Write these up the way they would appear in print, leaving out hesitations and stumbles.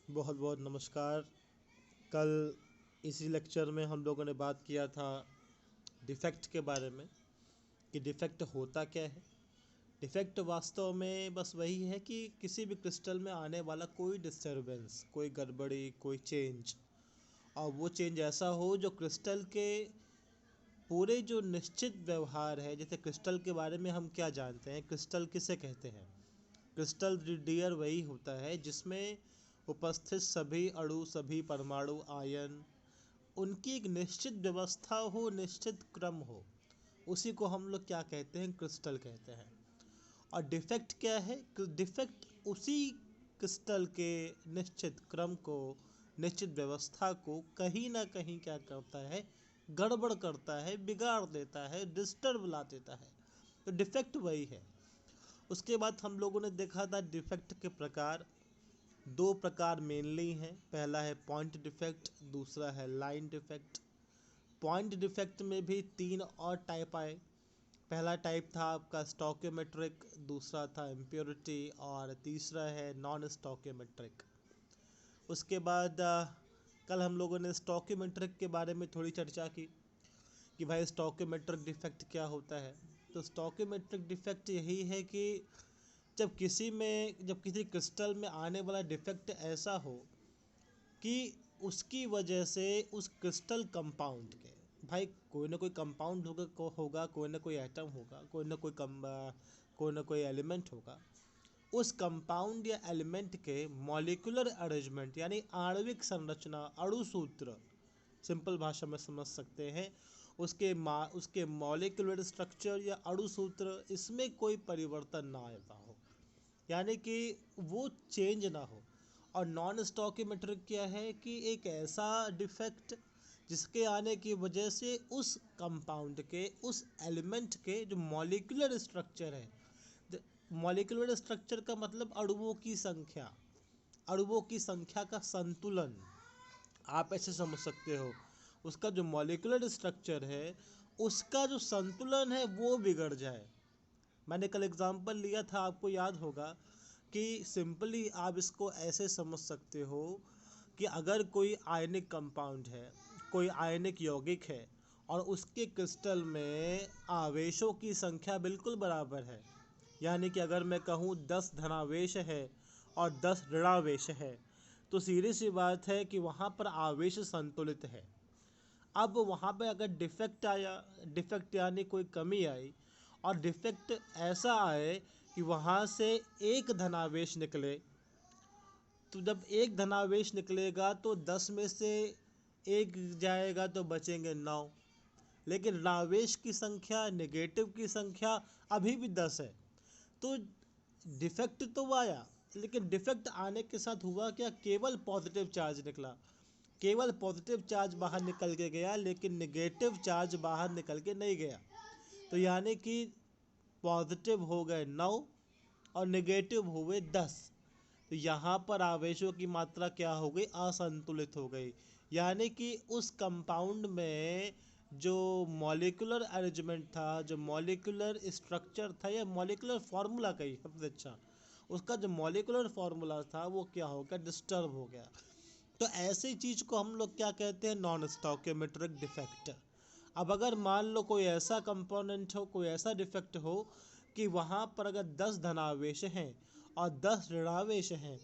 बहुत बहुत नमस्कार। कल इसी लेक्चर में हम लोगों ने बात किया था डिफेक्ट के बारे में कि डिफेक्ट होता क्या है। डिफेक्ट वास्तव में बस वही है कि किसी भी क्रिस्टल में आने वाला कोई डिस्टरबेंस, कोई गड़बड़ी, कोई चेंज, और वो चेंज ऐसा हो जो क्रिस्टल के पूरे जो निश्चित व्यवहार है। जैसे क्रिस्टल के बारे में हम क्या जानते हैं, क्रिस्टल किसे कहते हैं। क्रिस्टल डियर वही होता है जिसमें उपस्थित सभी अणु, सभी परमाणु, आयन, उनकी एक निश्चित व्यवस्था हो, निश्चित क्रम हो। उसी को हम लोग क्या कहते हैं, क्रिस्टल कहते हैं। और डिफेक्ट क्या है, डिफेक्ट उसी क्रिस्टल के निश्चित क्रम को, निश्चित व्यवस्था को कहीं ना कहीं क्या करता है, गड़बड़ करता है, बिगाड़ देता है, डिस्टर्ब ला देता है। तो डिफेक्ट वही है। उसके बाद हम लोगों ने देखा था डिफेक्ट के प्रकार। दो प्रकार मेनली हैं। पहला है पॉइंट डिफेक्ट, दूसरा है लाइन डिफेक्ट। पॉइंट डिफेक्ट में भी तीन और टाइप आए। पहला टाइप था आपका स्टोकियोमेट्रिक, दूसरा था इम्प्योरिटी, और तीसरा है नॉन स्टोकियोमेट्रिक। उसके बाद कल हम लोगों ने स्टोकियोमेट्रिक के बारे में थोड़ी चर्चा की कि भाई स्टोकियोमेट्रिक डिफेक्ट क्या होता है। तो स्टोकियोमेट्रिक डिफेक्ट यही है कि जब किसी क्रिस्टल में आने वाला डिफेक्ट ऐसा हो कि उसकी वजह से उस क्रिस्टल कंपाउंड के, भाई कोई ना कोई कंपाउंड होगा, कोई ना कोई एटम होगा, कोई ना कोई एलिमेंट होगा। उस कंपाउंड या एलिमेंट के मॉलिक्यूलर अरेंजमेंट यानी आणविक संरचना, अणुसूत्र, सिंपल भाषा में समझ सकते हैं, उसके मॉलिक्यूलर स्ट्रक्चर या अणुसूत्र, इसमें कोई परिवर्तन ना आता हो, यानी कि वो चेंज ना हो। और नॉन स्टॉकियोमेट्रिक क्या है कि एक ऐसा डिफेक्ट जिसके आने की वजह से उस कंपाउंड के, उस एलिमेंट के जो मॉलिक्यूलर स्ट्रक्चर है, मॉलिक्यूलर स्ट्रक्चर का मतलब अणुओं की संख्या का संतुलन, आप ऐसे समझ सकते हो। उसका जो मॉलिक्यूलर स्ट्रक्चर है, उसका जो संतुलन है वो बिगड़ जाए। मैंने कल एग्जांपल लिया था, आपको याद होगा कि सिंपली आप इसको ऐसे समझ सकते हो कि अगर कोई आयनिक कंपाउंड है, कोई आयनिक यौगिक है, और उसके क्रिस्टल में आवेशों की संख्या बिल्कुल बराबर है, यानी कि अगर मैं कहूँ 10 धनावेश है और 10 ऋणावेश है, तो सीधी सी बात है कि वहाँ पर आवेश संतुलित है। अब वहाँ पे अगर डिफेक्ट आया, डिफेक्ट यानी कोई कमी आई, और डिफेक्ट ऐसा आए कि वहाँ से एक धनावेश निकले, तो जब एक धनावेश निकलेगा तो 10 में से एक जाएगा तो बचेंगे 9। लेकिन ऋणावेश की संख्या, नेगेटिव की संख्या अभी भी 10 है। तो डिफेक्ट तो आया, लेकिन डिफेक्ट आने के साथ हुआ क्या, केवल पॉजिटिव चार्ज निकला, केवल पॉजिटिव चार्ज बाहर निकल के गया, लेकिन नेगेटिव चार्ज बाहर निकल के नहीं गया। तो यानी कि पॉजिटिव हो गए 9 और नेगेटिव हुए 10। तो यहाँ पर आवेशों की मात्रा क्या हो गई, असंतुलित हो गई। यानी कि उस कंपाउंड में जो मॉलिक्यूलर अरेंजमेंट था, जो मॉलिक्यूलर स्ट्रक्चर था, या मॉलिक्यूलर फार्मूला का ही सबसे अच्छा, उसका जो मॉलिक्यूलर फार्मूला था वो क्या हो गया, डिस्टर्ब हो गया। तो ऐसी चीज़ को हम लोग क्या कहते हैं, नॉन स्टॉकियोमेट्रिक डिफेक्ट। अब अगर मान लो कोई ऐसा कंपोनेंट हो, कोई ऐसा डिफेक्ट हो कि वहाँ पर अगर 10 धनावेश हैं और 10 ऋणावेश हैं,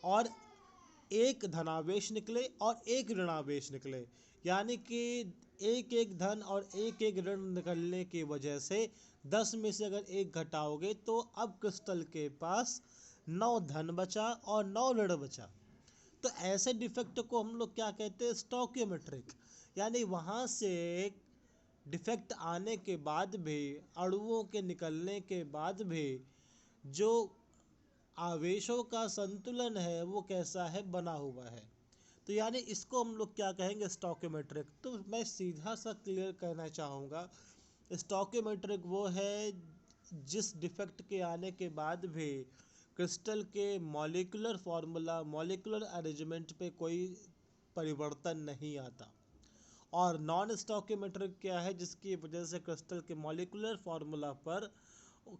और एक धनावेश निकले और एक ऋणावेश निकले, यानी कि एक एक धन और एक एक ऋण निकलने की वजह से 10 में से अगर एक घटाओगे तो अब क्रिस्टल के पास 9 धन बचा और 9 ऋण बचा। तो ऐसे डिफेक्ट को हम लोग क्या कहते हैं, स्टोकियोमेट्रिक। यानी वहाँ से डिफेक्ट आने के बाद भी, अणुओं के निकलने के बाद भी, जो आवेशों का संतुलन है वो कैसा है, बना हुआ है। तो यानी इसको हम लोग क्या कहेंगे, स्टोकियोमेट्रिक। तो मैं सीधा सा क्लियर कहना चाहूँगा, स्टोकियोमेट्रिक वो है जिस डिफेक्ट के आने के बाद भी क्रिस्टल के मॉलिक्यूलर फार्मूला, मॉलिक्यूलर अरेंजमेंट पे कोई परिवर्तन नहीं आता। और नॉन स्टॉकियोमेट्रिक क्या है, जिसकी वजह से क्रिस्टल के मॉलिक्यूलर फार्मूला पर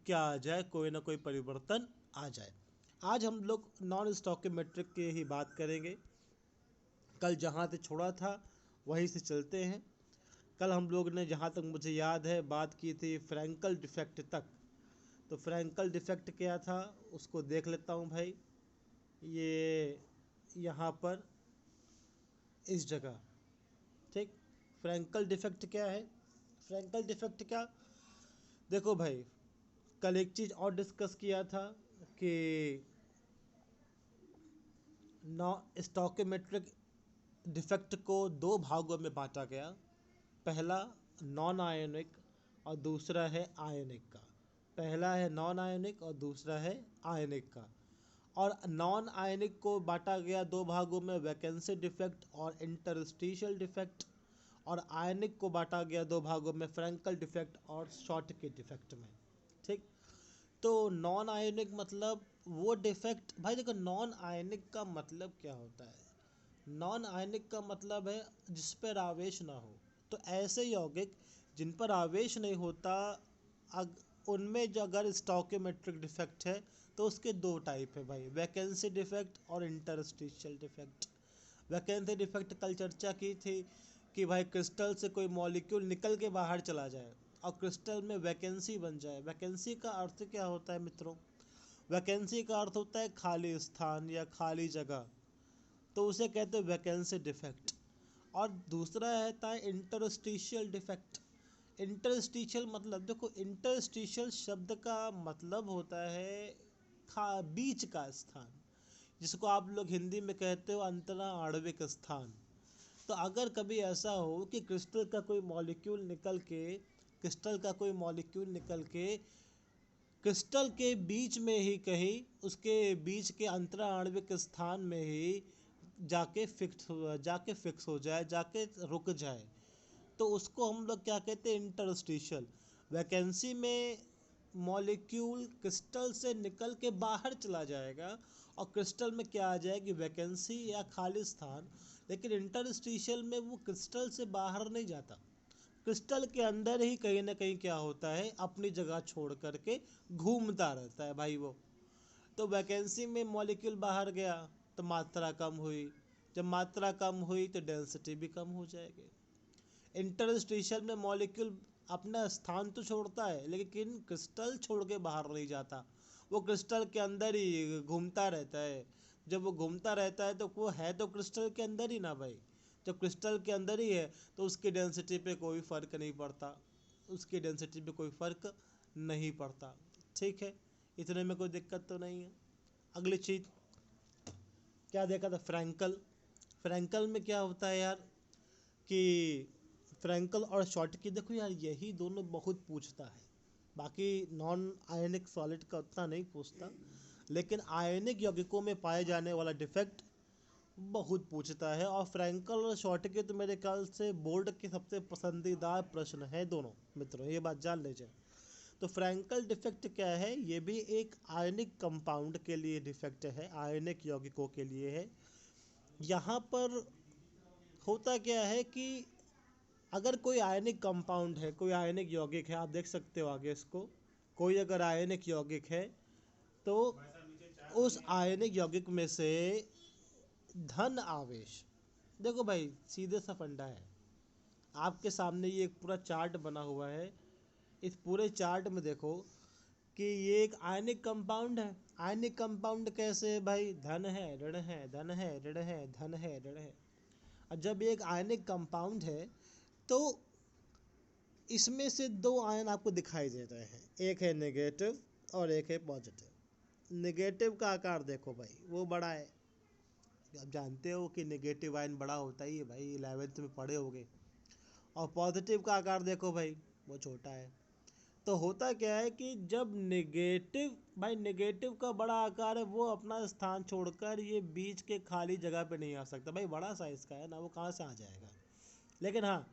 क्या आ जाए, कोई ना कोई परिवर्तन आ जाए। आज हम लोग नॉन स्टॉकियोमेट्रिक की ही बात करेंगे। कल जहाँ से छोड़ा था वहीं से चलते हैं। कल हम लोग ने, जहाँ तक मुझे याद है, बात की थी फ्रैंकल डिफेक्ट तक। तो फ्रैंकल डिफेक्ट क्या था उसको देख लेता हूँ भाई। ये यहाँ पर इस जगह, ठीक। फ्रैंकल डिफेक्ट क्या है? फ्रैंकल डिफेक्ट क्या, देखो भाई, कल एक चीज़ और डिस्कस किया था कि नॉ स्टॉकियोमेट्रिक डिफेक्ट को दो भागों में बांटा गया। पहला नॉन आयोनिक और दूसरा है आयोनिक का। पहला है नॉन आयोनिक और दूसरा है आयोनिक का। और नॉन आयनिक को बांटा गया दो भागों में, वैकेंसी डिफेक्ट और इंटरस्टिशियल डिफेक्ट। और आयनिक को बांटा गया दो भागों में, फ्रैंकल डिफेक्ट और शॉर्टकी डिफेक्ट में, ठीक। तो नॉन आयनिक मतलब वो डिफेक्ट, भाई देखो नॉन आयनिक का मतलब क्या होता है? नॉन आयनिक का मतलब है जिस पर आवेश ना हो। तो ऐसे यौगिक जिन पर आवेश नहीं होता, अग उनमें जो अगर स्टॉकियोमेट्रिक डिफेक्ट है तो उसके दो टाइप है भाई, वैकेंसी डिफेक्ट और इंटरस्टिशियल डिफेक्ट। वैकेंसी डिफेक्ट कल चर्चा की थी कि भाई क्रिस्टल से कोई मॉलिक्यूल निकल के बाहर चला जाए और क्रिस्टल में वैकेंसी बन जाए। वैकेंसी का अर्थ क्या होता है मित्रों? वैकेंसी का अर्थ होता है खाली स्थान या खाली जगह, तो उसे कहते हैं वैकेंसी डिफेक्ट। और दूसरा रहता है इंटरस्टिशियल डिफेक्ट। इंटरस्टिशियल मतलब, देखो इंटरस्टिशियल शब्द का मतलब होता है बीच का स्थान, जिसको आप लोग हिंदी में कहते हो अंतरा आणविक स्थान। तो अगर कभी ऐसा हो कि क्रिस्टल का कोई मॉलिक्यूल निकल के क्रिस्टल के बीच में ही कहीं, उसके बीच के अंतरा आणविक स्थान में ही जाके फिक्स हो जाए, जाके रुक जाए, तो उसको हम लोग क्या कहते हैं? इंटरस्टिशियल। वैकेंसी में मॉलिक्यूल क्रिस्टल से निकल के बाहर चला जाएगा और क्रिस्टल में क्या आ जाएगी? वैकेंसी या खाली स्थान। लेकिन इंटरस्टिशियल में वो क्रिस्टल से बाहर नहीं जाता, क्रिस्टल के अंदर ही कहीं ना कहीं क्या होता है, अपनी जगह छोड़ करके घूमता रहता है भाई वो। तो वैकेंसी में मॉलिक्यूल बाहर गया तो मात्रा कम हुई, जब मात्रा कम हुई तो डेंसिटी भी कम हो जाएगी। इंटरस्टिशियल में मॉलिक्यूल अपना स्थान तो छोड़ता है लेकिन क्रिस्टल छोड़ के बाहर नहीं जाता, वो क्रिस्टल के अंदर ही घूमता रहता है। जब वो घूमता रहता है तो वो है तो क्रिस्टल के अंदर ही ना भाई। जब क्रिस्टल के अंदर ही है तो उसकी डेंसिटी पे कोई फ़र्क नहीं पड़ता, उसकी डेंसिटी पे कोई फ़र्क नहीं पड़ता, ठीक है। इतने में कोई दिक्कत तो नहीं है। अगली चीज़ क्या देखा था? फ्रैंकल। फ्रैंकल में क्या होता है यार कि फ्रैंकल और शॉर्टकी, देखो यार यही दोनों बहुत पूछता है। बाकी नॉन आयनिक सॉलिड का उतना नहीं पूछता, लेकिन आयनिक यौगिकों में पाए जाने वाला डिफेक्ट बहुत पूछता है। और फ्रैंकल और शॉर्टकी तो मेरे ख्याल से बोर्ड के सबसे पसंदीदा प्रश्न है दोनों मित्रों, ये बात जान लीजिए। तो फ्रैंकल डिफेक्ट क्या है? ये भी एक आयनिक कंपाउंड के लिए डिफेक्ट है, आयनिक यौगिकों के लिए है। यहाँ पर होता क्या है कि अगर कोई आयनिक कंपाउंड है, कोई आयनिक यौगिक है, आप देख सकते हो आगे इसको, कोई अगर आयनिक यौगिक है तो उस आयनिक यौगिक में से धन आवेश, देखो भाई सीधे सा फंडा है, आपके सामने ये एक पूरा चार्ट बना हुआ है। इस पूरे चार्ट में देखो कि ये एक आयनिक कंपाउंड है। आयनिक कंपाउंड कैसे है भाई? धन है ऋण है, धन है ऋण है, धन है ऋण है। और जब ये एक आयनिक कंपाउंड है तो इसमें से दो आयन आपको दिखाई दे रहे हैं, एक है नेगेटिव और एक है पॉजिटिव। नेगेटिव का आकार देखो भाई, वो बड़ा है, आप जानते हो कि नेगेटिव आयन बड़ा होता ही है भाई, 11th में पढ़े होगे। और पॉजिटिव का आकार देखो भाई, वो छोटा है। तो होता क्या है कि जब नेगेटिव, भाई नेगेटिव का बड़ा आकार है, वो अपना स्थान छोड़कर ये बीच के खाली जगह पे नहीं आ सकता भाई, बड़ा साइज का है ना, वो कहाँ से आ जाएगा। लेकिन हाँ,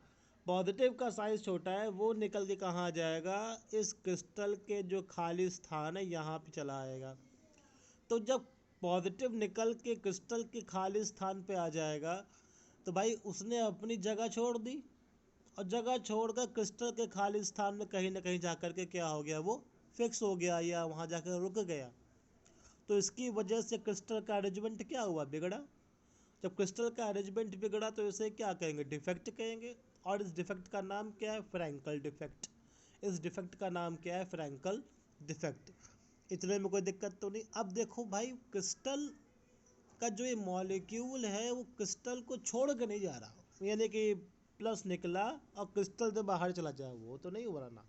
पॉजिटिव का साइज छोटा है, वो निकल के कहाँ आ जाएगा? इस क्रिस्टल के जो खाली स्थान है यहाँ पे चला आएगा। तो जब पॉजिटिव निकल के क्रिस्टल के खाली स्थान पे आ जाएगा तो भाई उसने अपनी जगह छोड़ दी, और जगह छोड़कर क्रिस्टल के खाली स्थान में कहीं ना कहीं जाकर के क्या हो गया? वो फिक्स हो गया या वहाँ जाकर रुक गया। तो इसकी वजह से क्रिस्टल का अरेंजमेंट क्या हुआ, बिगड़ा। जब क्रिस्टल का अरेंजमेंट बिगड़ा तो इसे क्या कहेंगे, डिफेक्ट कहेंगे। और इस डिफेक्ट का नाम क्या है, फ्रैंकल डिफेक्ट। इस डिफेक्ट का नाम क्या है, फ्रैंकल डिफेक्ट। इतने में कोई दिक्कत तो नहीं। अब देखो भाई, क्रिस्टल का जो ये मॉलिक्यूल है वो क्रिस्टल को छोड़ के नहीं जा रहा, यानी कि प्लस निकला और क्रिस्टल से बाहर चला जाए, वो तो नहीं हो रहा ना।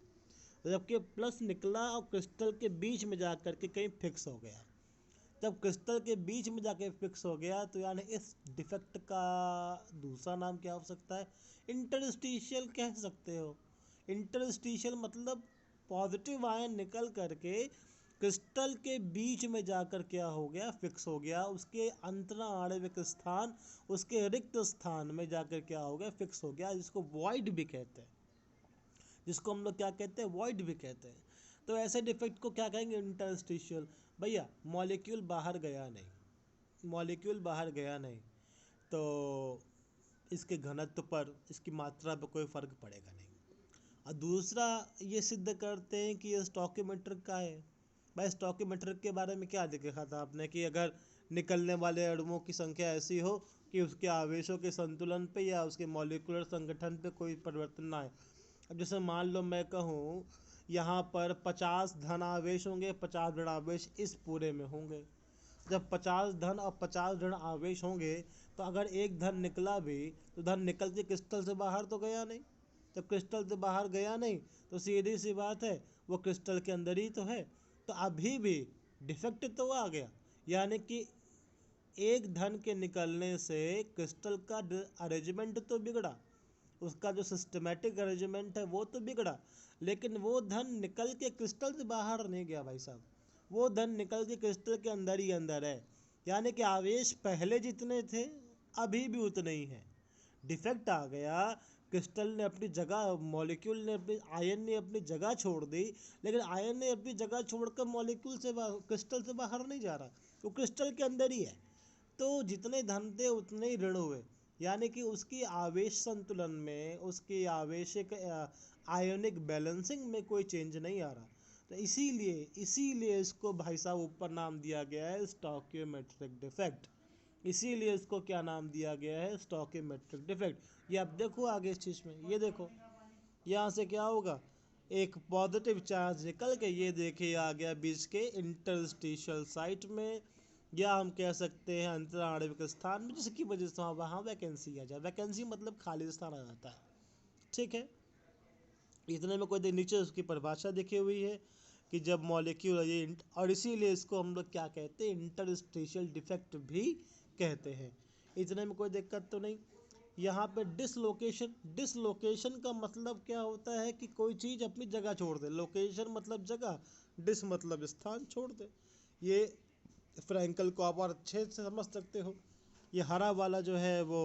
जबकि प्लस निकला और क्रिस्टल के बीच में जा कर के कहीं फिक्स हो गया। जब क्रिस्टल के बीच में जाके फिक्स हो गया तो यानी इस डिफेक्ट का दूसरा नाम क्या हो सकता है, इंटरस्टिशियल कह सकते हो। इंटरस्टिशियल मतलब पॉजिटिव आयन निकल करके क्रिस्टल के बीच में जाकर क्या हो गया, फिक्स हो गया। उसके अंतरा आणविक स्थान, उसके रिक्त स्थान में जाकर क्या हो गया, फिक्स हो गया, जिसको वॉइड भी कहते हैं। जिसको हम लोग क्या कहते हैं, वॉइड भी कहते हैं। तो ऐसे डिफेक्ट को क्या कहेंगे, इंटरस्टिशियल। भैया मॉलिक्यूल बाहर गया नहीं, मॉलिक्यूल बाहर गया नहीं तो इसके घनत्व पर, इसकी मात्रा पर कोई फर्क पड़ेगा नहीं। और दूसरा ये सिद्ध करते हैं कि ये स्टोइकियोमेट्रिक का है। भाई स्टोइकियोमेट्रिक के बारे में क्या देखा था आपने, कि अगर निकलने वाले अणुओं की संख्या ऐसी हो कि उसके आवेशों के संतुलन पे या उसके मॉलिक्यूलर संगठन पे कोई परिवर्तन ना आए। अब जैसे मान लो मैं कहूँ यहाँ पर 50 धन आवेश होंगे, 50 ऋण आवेश इस पूरे में होंगे। जब 50 धन और 50 ऋण आवेश होंगे तो अगर एक धन निकला भी तो धन निकल के क्रिस्टल से बाहर तो गया नहीं। जब क्रिस्टल से बाहर गया नहीं तो सीधी सी बात है वो क्रिस्टल के अंदर ही तो है। तो अभी भी डिफेक्ट तो आ गया, यानी कि एक धन के निकलने से क्रिस्टल का अरेंजमेंट तो बिगड़ा, उसका जो सिस्टमेटिक अरेंजमेंट है वो तो बिगड़ा, लेकिन वो धन निकल के क्रिस्टल से बाहर नहीं गया भाई साहब, वो धन निकल के क्रिस्टल के अंदर ही अंदर है। यानी कि आवेश पहले जितने थे अभी भी उतने ही हैं। डिफेक्ट आ गया, क्रिस्टल ने अपनी जगह, मॉलिक्यूल ने अपनी, आयन ने अपनी जगह छोड़ दी, लेकिन आयन ने अपनी जगह छोड़कर मॉलिक्यूल से क्रिस्टल से बाहर नहीं जा रहा, वो क्रिस्टल के अंदर ही है। तो जितने धन थे उतने ही ऋण हुए, यानी कि उसकी आवेश संतुलन में, उसकी आवेशिक आयोनिक बैलेंसिंग में कोई चेंज नहीं आ रहा। तो इसीलिए इसको भाई साहब ऊपर नाम दिया गया है स्टोइकियोमेट्रिक डिफेक्ट। इसीलिए इसको क्या नाम दिया गया है, स्टोइकियोमेट्रिक डिफेक्ट। ये अब देखो आगे इस चीज़ में, ये देखो यहाँ से क्या होगा, एक पॉजिटिव चार्ज निकल के ये देखिए आ गया बीच के इंटरस्टिशियल साइट में, या हम कह सकते हैं अंतरा आणविक स्थान में, जिसकी वजह से वहाँ वैकेंसी आ जाए। वैकेंसी मतलब खाली स्थान आ जाता है, ठीक है। इतने में कोई नीचे उसकी परिभाषा लिखी हुई है कि जब मॉलिक्यूल ये, और इसीलिए इसको हम लोग क्या कहते हैं, इंटरस्टिशियल डिफेक्ट भी कहते हैं। इतने में कोई दिक्कत तो नहीं। यहाँ पे डिसलोकेशन, डिसलोकेशन का मतलब क्या होता है कि कोई चीज़ अपनी जगह छोड़ दे। लोकेशन मतलब जगह, डिस मतलब स्थान, छोड़ दे। ये फ्रैंकल को आप और अच्छे से समझ सकते हो। ये हरा वाला जो है वो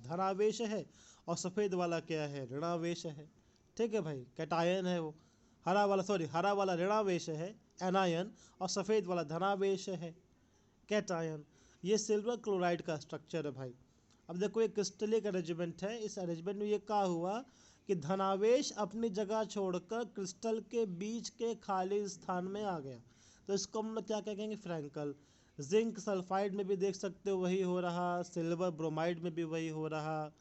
धनावेश है और सफ़ेद वाला क्या है, ऋणावेश है, ठीक है भाई, कैटायन है वो। हरा वाला ऋणावेश है एनायन, और सफ़ेद वाला धनावेश है कैटायन। ये सिल्वर क्लोराइड का स्ट्रक्चर है भाई। अब देखो ये क्रिस्टलिक अरेंजमेंट है, इस अरेंजमेंट में ये क्या हुआ कि धनावेश अपनी जगह छोड़कर क्रिस्टल के बीच के खाली स्थान में आ गया, तो इसको हम लोग क्या कहेंगे, फ्रैंकल। जिंक सल्फाइड में भी देख सकते हो वही हो रहा, सिल्वर ब्रोमाइड में भी वही हो रहा,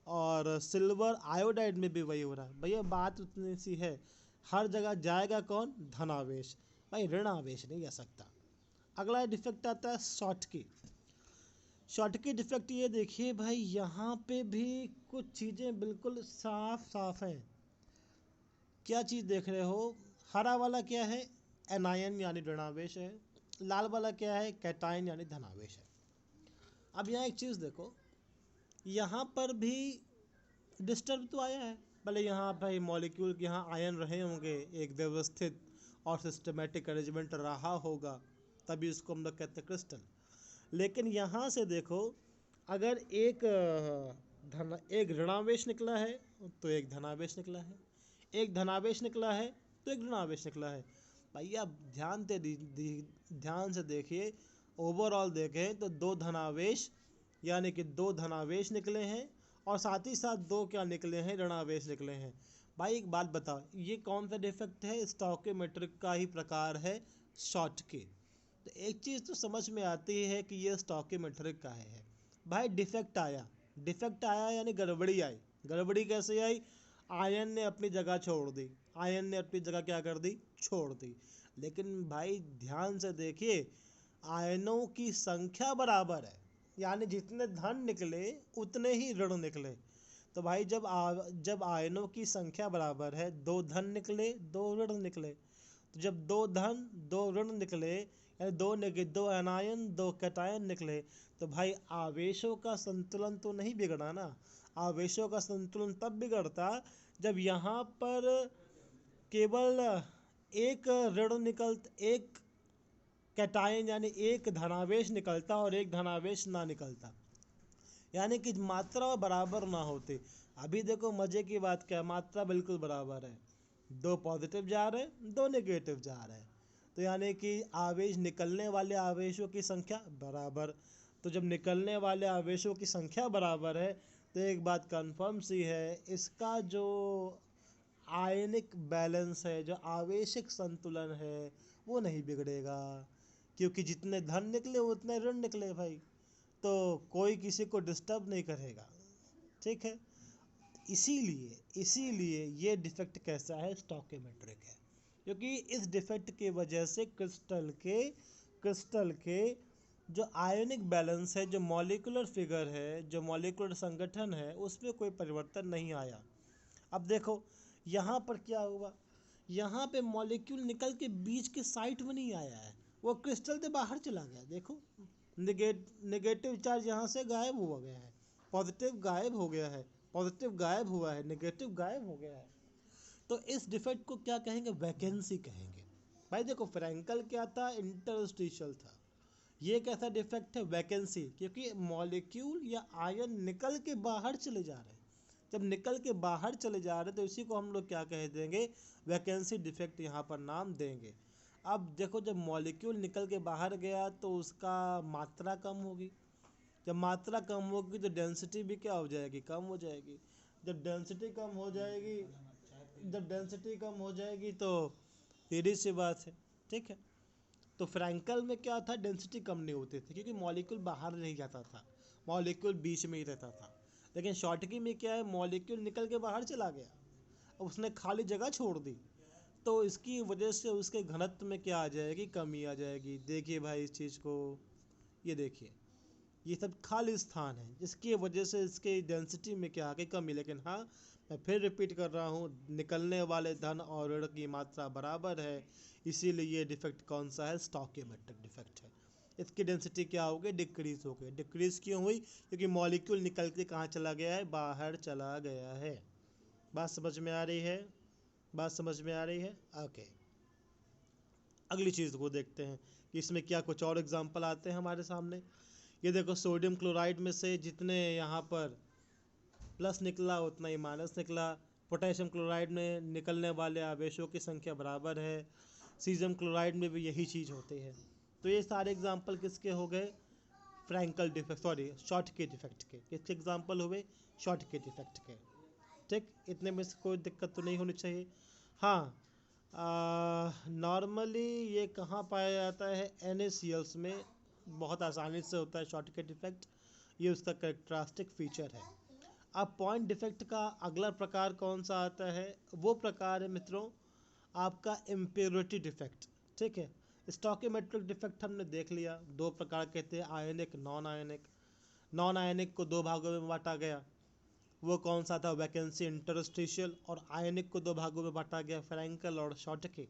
और सिल्वर आयोडाइड में भी वही हो रहा है। भैया बात उतनी सी है, हर जगह जाएगा कौन, धनावेश, भाई ऋण आवेश नहीं जा सकता। अगला डिफेक्ट आता है शॉटकी। शॉटकी डिफेक्ट ये देखिए भाई, यहाँ पे भी कुछ चीज़ें बिल्कुल साफ साफ हैं। क्या चीज़ देख रहे हो, हरा वाला क्या है, एनायन यानी ऋणावेश है, लाल वाला क्या है, कैटायन यानी धनावेश है। अब यहाँ एक चीज़ देखो, यहाँ पर भी डिस्टर्ब तो आया है, भले यहाँ भाई मॉलिक्यूल के यहाँ आयन रहे होंगे, एक व्यवस्थित और सिस्टमेटिक अरेंजमेंट रहा होगा, तभी इसको हम लोग कहते हैं क्रिस्टल। लेकिन यहाँ से देखो, अगर एक ऋणावेश निकला है तो एक धनावेश निकला है, एक धनावेश निकला है तो एक ऋणावेश निकला है। भैया ध्यान से देखिए, ओवरऑल देखें तो दो धनावेश, यानी कि दो धनावेश निकले हैं, और साथ ही साथ दो क्या निकले हैं, ऋणावेश निकले हैं। भाई एक बात बताओ, ये कौन सा डिफेक्ट है, स्टोइकियोमेट्रिक का ही प्रकार है शॉटकी। तो एक चीज़ तो समझ में आती है कि ये स्टोइकोमेट्रिक का है। भाई डिफेक्ट आया यानी गड़बड़ी आई। गड़बड़ी कैसे आई? आयन ने अपनी जगह छोड़ दी। आयन ने अपनी जगह क्या कर दी? छोड़ दी। लेकिन भाई ध्यान से देखिए, आयनों की संख्या बराबर है, यानी जितने धन निकले उतने ही ऋण निकले। तो भाई जब आयनों की संख्या बराबर है, दो धन निकले दो ऋण निकले। तो जब दो धन दो ऋण निकले, यानी दो एनायन दो कैटायन निकले, तो भाई आवेशों का संतुलन तो नहीं बिगड़ा ना। आवेशों का संतुलन तब बिगड़ता जब यहाँ पर केवल एक ऋण एक कैटायन यानी एक धनावेश निकलता और एक धनावेश ना निकलता, यानी कि मात्रा बराबर ना होती। अभी देखो मजे की बात क्या है, मात्रा बिल्कुल बराबर है, दो पॉजिटिव जा रहे हैं दो नेगेटिव जा रहे हैं। तो यानी कि आवेश निकलने वाले आवेशों की संख्या बराबर। तो जब निकलने वाले आवेशों की संख्या बराबर है तो एक बात कंफर्म सी है, इसका जो आयनिक बैलेंस है, जो आवेशिक संतुलन है, वो नहीं बिगड़ेगा, क्योंकि जितने धन निकले उतने ऋण निकले भाई। तो कोई किसी को डिस्टर्ब नहीं करेगा, ठीक है। इसीलिए ये डिफेक्ट कैसा है? स्टोइकोमेट्रिक है, क्योंकि इस डिफेक्ट की वजह से क्रिस्टल के जो आयनिक बैलेंस है, जो मॉलिक्यूलर फिगर है, जो मॉलिक्यूलर संगठन है, उसमें कोई परिवर्तन नहीं आया। अब देखो यहाँ पर क्या हुआ, यहाँ पे मॉलिक्यूल निकल के बीच के साइड में नहीं आया है, वो क्रिस्टल से बाहर चला गया। देखो नेगेटिव चार्ज यहाँ से गायब हो गया है, पॉजिटिव गायब हो गया है, पॉजिटिव गायब हुआ है, नेगेटिव गायब हो गया है। तो इस डिफेक्ट को क्या कहेंगे? वैकेंसी कहेंगे। भाई देखो फ्रैंकल क्या था? इंटरस्टिशियल था। ये कैसा डिफेक्ट है? वैकेंसी, क्योंकि मॉलिक्यूल या आयन निकल के बाहर चले जा रहे हैं। जब निकल के बाहर चले जा रहे हैं तो इसी को हम लोग क्या कह देंगे? वैकेंसी डिफेक्ट यहाँ पर नाम देंगे। अब देखो जब मॉलिक्यूल निकल के बाहर गया तो उसका मात्रा कम होगी। जब मात्रा कम होगी तो डेंसिटी भी क्या हो जाएगी? कम हो जाएगी। जब डेंसिटी कम हो जाएगी तो सीधी सी बात है, ठीक है। तो फ्रैंकल में क्या था? डेंसिटी कम नहीं होती थी, क्योंकि मॉलिक्यूल बाहर नहीं जाता था, मॉलिक्यूल बीच में ही रहता था। लेकिन शॉर्टकी में क्या है? मॉलिक्यूल निकल के बाहर चला गया, अब उसने खाली जगह छोड़ दी, तो इसकी वजह से उसके घनत्व में क्या आ जाएगी? कमी आ जाएगी। देखिए भाई इस चीज़ को, ये देखिए, ये सब खाली स्थान है, जिसकी वजह से इसके डेंसिटी में क्या आ गई? कमी। लेकिन हाँ, मैं फिर रिपीट कर रहा हूँ, निकलने वाले धन और ऋण की मात्रा बराबर है, इसीलिए ये डिफेक्ट कौन सा है? स्टोइकोमेट्रिक डिफेक्ट है। इसकी डेंसिटी क्या हो गई? डिक्रीज हो गई। डिक्रीज क्यों हुई? क्योंकि मॉलिक्यूल निकल के कहाँ चला गया है? बाहर चला गया है। बात समझ में आ रही है? बात समझ में आ रही है? ओके, अगली चीज़ को देखते हैं कि इसमें क्या कुछ और एग्जाम्पल आते हैं हमारे सामने। ये देखो सोडियम क्लोराइड में से जितने यहाँ पर प्लस निकला उतना ही माइनस निकला। पोटेशियम क्लोराइड में निकलने वाले आवेशों की संख्या बराबर है। सीजियम क्लोराइड में भी यही चीज़ होती है। तो ये सारे एग्जाम्पल किसके हो गए? Frenkel defect, sorry Schottky defect के। किसके एग्जाम्पल हुए? शॉर्टकी डिफेक्ट के। ठीक, इतने में से कोई दिक्कत तो नहीं होनी चाहिए। हाँ, नॉर्मली ये कहाँ पाया जाता है? NaCl में बहुत आसानी से होता है शॉर्टकट इफेक्ट, ये उसका कैरेक्टरिस्टिक फीचर है। अब पॉइंट डिफेक्ट का अगला प्रकार कौन सा आता है? वो प्रकार है मित्रों आपका इम्प्योरिटी डिफेक्ट, ठीक है। स्टोइकोमेट्रिक डिफेक्ट हमने देख लिया, दो प्रकार कहते हैं, आयनिक नॉन आयनिक। नॉन आयनिक को दो भागों में बांटा गया, वो कौन सा था? Vacancy interstitial. और आयनिक को दो भागों में बांटा गया, फ्रैंकल और शॉर्टकी।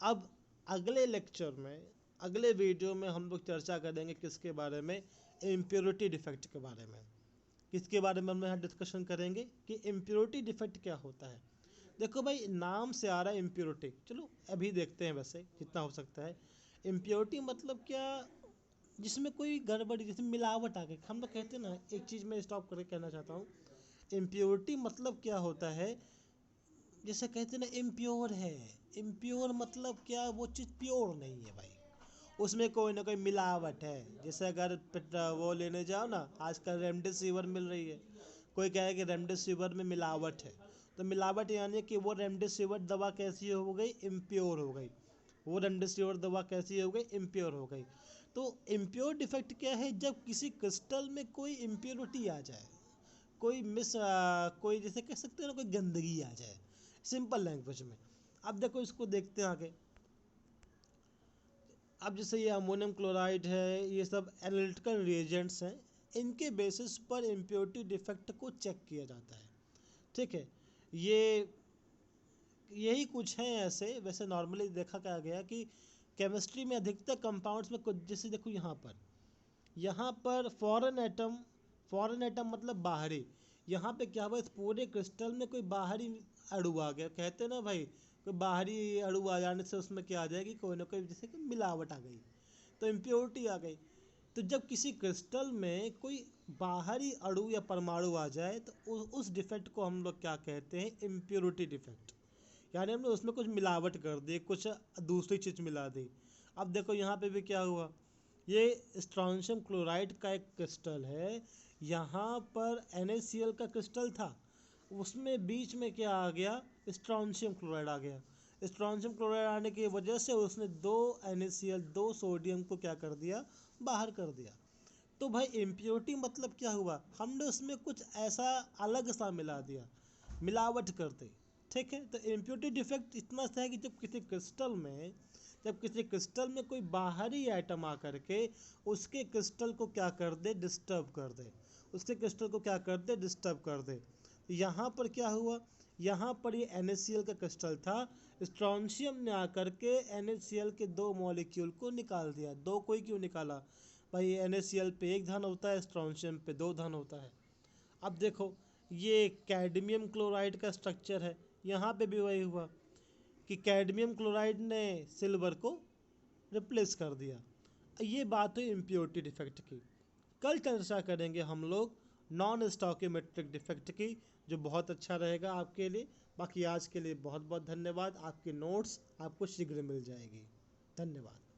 अब अगले लेक्चर में, अगले वीडियो में हम लोग चर्चा करेंगे किसके बारे में? इम्प्योरिटी डिफेक्ट के बारे में। किसके बारे में हम यहाँ डिस्कशन करेंगे कि इम्प्योरिटी डिफेक्ट क्या होता है। देखो भाई नाम से आ रहा है इम्प्योरिटी, चलो अभी देखते हैं वैसे जितना हो सकता है। इम्प्योरिटी मतलब क्या? जिसमें कोई गड़बड़ी, जैसे मिलावट आ गई, हम लोग कहते हैं ना। एक चीज़ मैं स्टॉप करके कहना चाहता हूँ, इम्प्योरिटी मतलब क्या होता है? जैसे कहते हैं ना इम्प्योर है, इम्प्योर मतलब क्या? वो चीज़ प्योर नहीं है भाई, उसमें कोई ना कोई मिलावट है। जैसे अगर वो लेने जाओ ना, आजकल रेमडेसिविर मिल रही है, कोई कहे कि रेमडेसिविर में मिलावट है, तो मिलावट यानी कि वो रेमडेसिविर दवा कैसी हो गई? इम्प्योर हो गई। वो रेमडेसिविर दवा कैसी हो गई, इम्प्योर हो गई। तो इम्प्योर डिफेक्ट क्या है, जब किसी क्रिस्टल में कोई इम्प्योरिटी आ जाए, कोई जैसे कह सकते हैं ना, कोई गंदगी आ जाए, सिंपल लैंग्वेज में। अब देखो इसको देखते हैं आगे। अब जैसे ये अमोनियम क्लोराइड है, ये सब एनालिटिकल रिएजेंट्स हैं, इनके बेसिस पर इम्प्योरिटी डिफेक्ट को चेक किया जाता है। ठीक है, ये यही कुछ है ऐसे। वैसे नॉर्मली देखा क्या गया कि केमिस्ट्री में अधिकतर कंपाउंड्स में कुछ, जैसे देखो यहाँ पर फॉरेन एटम मतलब बाहरी। यहाँ पे क्या हुआ, इस पूरे क्रिस्टल में कोई बाहरी अणु आ गया, कहते हैं ना भाई, कोई बाहरी अणु आ जाने से उसमें क्या आ जाएगी, कोई ना कोई जैसे कि मिलावट आ गई, तो इम्प्योरिटी आ गई। तो जब किसी क्रिस्टल में कोई बाहरी अणु या परमाणु आ जाए तो उस डिफेक्ट को हम लोग क्या कहते हैं, इम्प्योरिटी डिफेक्ट। यानी हमने उसमें कुछ मिलावट कर दी, कुछ दूसरी चीज़ मिला दी। अब देखो यहाँ पे भी क्या हुआ, ये स्ट्रोंशियम क्लोराइड का एक क्रिस्टल है, यहाँ पर NaCl का क्रिस्टल था, उसमें बीच में क्या आ गया, स्ट्रोंशियम क्लोराइड आ गया। स्ट्रोंशियम क्लोराइड आने की वजह से उसने दो NaCl, दो सोडियम को क्या कर दिया, बाहर कर दिया। तो भाई इम्प्योरिटी मतलब क्या हुआ, हमने उसमें कुछ ऐसा अलग सा मिला दिया, मिलावट कर दी। ठीक है, तो इम्प्योरिटी डिफेक्ट इतना सा है कि जब किसी क्रिस्टल में कोई बाहरी आइटम आकर के उसके क्रिस्टल को क्या कर दे, डिस्टर्ब कर दे, उसके क्रिस्टल को क्या कर दे, डिस्टर्ब कर दे। यहाँ पर क्या हुआ, यहाँ पर ये NaCl का क्रिस्टल था, स्ट्रोंशियम ने आकर के NaCl के दो मॉलिक्यूल को निकाल दिया। दो कोई क्यों निकाला भाई, NaCl पे एक धन होता है, स्ट्रोंशियम पे दो धन होता है। अब देखो ये कैडमियम क्लोराइड का स्ट्रक्चर है, यहाँ पे भी वही हुआ कि कैडमियम क्लोराइड ने सिल्वर को रिप्लेस कर दिया। ये बात हुई इम्प्योरिटी डिफेक्ट की। कल चर्चा करेंगे हम लोग नॉन स्टॉकियोमेट्रिक डिफेक्ट की, जो बहुत अच्छा रहेगा आपके लिए। बाकी आज के लिए बहुत बहुत धन्यवाद। आपके नोट्स आपको शीघ्र मिल जाएगी। धन्यवाद।